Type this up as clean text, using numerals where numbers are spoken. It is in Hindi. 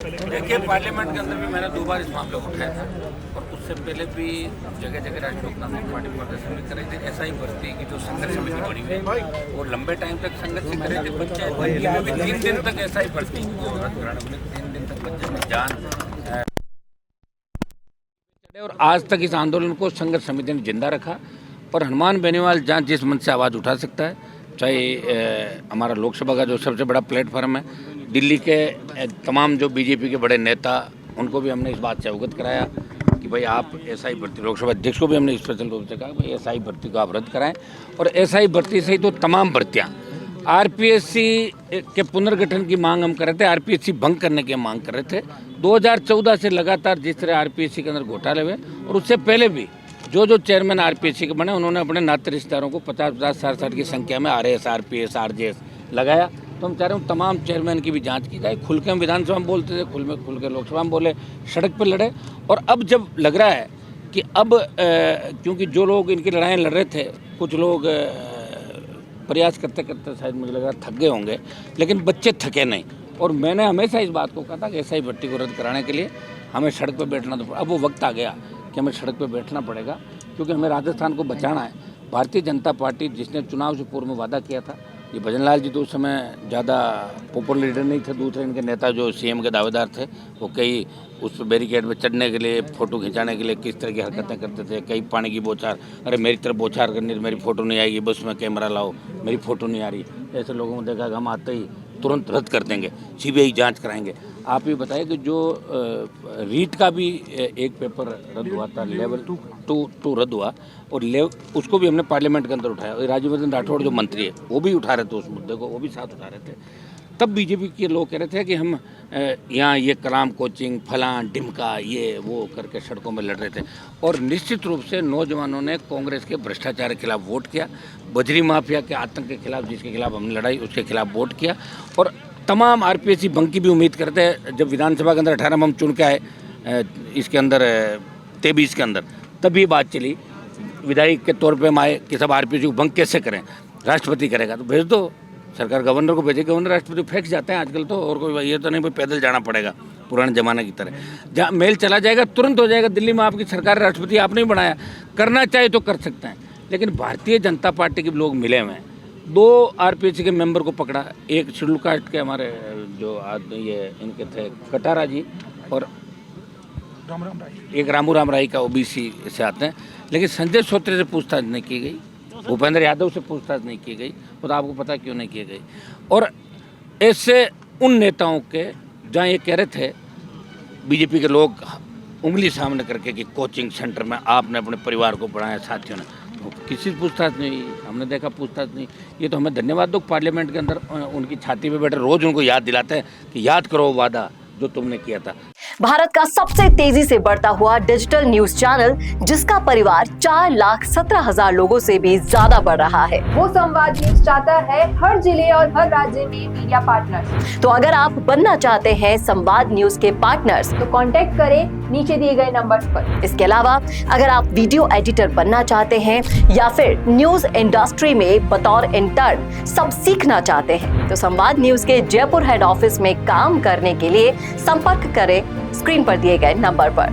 देखिए, पार्लियामेंट के अंदर भी मैंने 2 बार इस मामले को उठाया था और उससे पहले भी जगह जगह राष्ट्रीय लोकतांत्रिक पार्टी प्रदर्शन भी कर रही थी। ऐसा ही भर्ती की जो संघर्ष समिति बनी हुई है वो लंबे टाइम तक संघर्ष कर रहे थे। पंचायत भर्ती में भी 3 दिन तक ऐसा ही भर्ती जो रद्द कराने वाले 3 दिन तक बच्चे में जान और आज तक इस आंदोलन को संघर्ष समिति ने जिंदा रखा। और हनुमान बेनीवाल जहाँ जिस मंच से आवाज़ उठा सकता है, चाहे हमारा लोकसभा का जो सबसे बड़ा प्लेटफॉर्म है, दिल्ली के तमाम जो बीजेपी के बड़े नेता, उनको भी हमने इस बात से अवगत कराया कि भाई आप एसआई भर्ती, लोकसभा अध्यक्ष को भी हमने स्पेशल रूप से कहा भाई एसआई भर्ती को आप रद्द कराएं। और एसआई भर्ती से ही तो तमाम भर्तियाँ, आरपीएससी के पुनर्गठन की मांग हम कर रहे थे, आरपीएससी भंग करने की मांग कर रहे थे। 2014 से लगातार जिस तरह आरपीएससी के अंदर घोटाले हुए और उससे पहले भी जो चेयरमैन आरपीएससी के बने, उन्होंने अपने नाते रिश्तेदारों को 50-50, 60-60 की संख्या में आरएस, आरपीएस, आरजेएस लगाया। तो हम चाह रहे हैं तमाम चेयरमैन की भी जांच की जाए। खुल के हम विधानसभा में बोलते थे, खुल के लोकसभा में बोले, सड़क पर लड़े। और अब जब लग रहा है कि अब क्योंकि जो लोग इनकी लड़ाइयाँ लड़ रहे थे, कुछ लोग प्रयास करते करते शायद मुझे लग रहा थक गए होंगे, लेकिन बच्चे थके नहीं। और मैंने हमेशा इस बात को कहा था कि एसआई भर्ती को रद्द कराने के लिए हमें सड़क पर बैठना तो अब वो वक्त आ गया कि हमें सड़क पर बैठना पड़ेगा, क्योंकि हमें राजस्थान को बचाना है। भारतीय जनता पार्टी जिसने चुनाव से पूर्व में वादा किया था, ये भजनलाल जी तो उस समय ज़्यादा पॉपुलर लीडर नहीं थे, दूसरे इनके नेता जो सीएम के दावेदार थे वो कई उस बैरिकेड में चढ़ने के लिए, फ़ोटो खिंचाने के लिए किस तरह की हरकतें करते थे। कई पानी की बौछार, अरे मेरी तरफ बौछार करनी, मेरी फ़ोटो नहीं आएगी, बस में कैमरा लाओ, मेरी फ़ोटो नहीं आ रही। ऐसे लोगों को देखा कि हम आते ही तुरंत रद्द कर देंगे, सीबीआई जांच कराएंगे। आप ये बताइए कि जो रीट का भी एक पेपर रद्द हुआ था, लेवल 2 रद्द हुआ, और उसको भी हमने पार्लियामेंट के अंदर उठाया। राज्यवर्धन राठौड़ जो मंत्री है वो भी उठा रहे थे उस मुद्दे को, वो भी साथ उठा रहे थे। तब बीजेपी के लोग कह रहे थे कि हम यहाँ ये कलाम कोचिंग, फलां डिमका, ये वो करके सड़कों में लड़ रहे थे। और निश्चित रूप से नौजवानों ने कांग्रेस के भ्रष्टाचार के खिलाफ वोट किया, बजरी माफिया के आतंक के खिलाफ जिसके खिलाफ हमने लड़ाई, उसके खिलाफ वोट किया। और तमाम आरपीएससी भंग की भी उम्मीद करते हैं। जब विधानसभा के अंदर 18 में हम चुन के आए, इसके अंदर 23 के अंदर, तब ये बात चली विधायक के तौर पे हम आए कि सब आरपीएससी को भंग कैसे करें, राष्ट्रपति करेगा तो भेज दो, सरकार गवर्नर को भेजे, गवर्नर राष्ट्रपति फेंक जाते हैं आजकल तो। और कोई ये तो नहीं भाई पैदल जाना पड़ेगा पुराने ज़माने की तरह, जहाँ मेल चला जाएगा तुरंत हो जाएगा। दिल्ली में आपकी सरकार, राष्ट्रपति आपने ही बनाया, करना चाहे तो कर सकते हैं। लेकिन भारतीय जनता पार्टी के लोग मिले हुए हैं, 2 आरपीएससी के मेंबर को पकड़ा, एक शेड्यूल कास्ट के हमारे जो आदमी ये इनके थे कटारा जी, और एक रामू राम राय का ओबीसी से आते हैं। लेकिन संजय सोत्रे से पूछताछ नहीं की गई, भूपेंद्र यादव से पूछताछ नहीं की गई, और आपको पता क्यों नहीं की गई। और ऐसे उन नेताओं के जहाँ ये कह रहे थे बीजेपी के लोग उंगली सामने करके कि कोचिंग सेंटर में आपने अपने परिवार को पढ़ाया, साथियों ने, किसी से पूछताछ नहीं, हमने देखा पूछताछ नहीं। ये तो हमें धन्यवाद दो, पार्लियामेंट के अंदर उनकी छाती पे बैठे रोज उनको याद दिलाते हैं कि याद करो वादा जो तुमने किया था। भारत का सबसे तेजी से बढ़ता हुआ डिजिटल न्यूज चैनल, जिसका परिवार 4,17,000 लोगों से भी ज्यादा बढ़ रहा है। वो संवाद न्यूज चाहता है हर जिले और हर राज्य में मीडिया पार्टनर्स। तो अगर आप बनना चाहते हैं संवाद न्यूज के पार्टनर्स, तो कांटेक्ट करें नीचे दिए गए नंबर्स पर। इसके अलावा अगर आप वीडियो एडिटर बनना चाहते हैं या फिर न्यूज इंडस्ट्री में बतौर इंटर्न सब सीखना चाहते हैं, तो संवाद न्यूज के जयपुर हेड ऑफिस में काम करने के लिए संपर्क करें स्क्रीन पर दिए गए नंबर पर।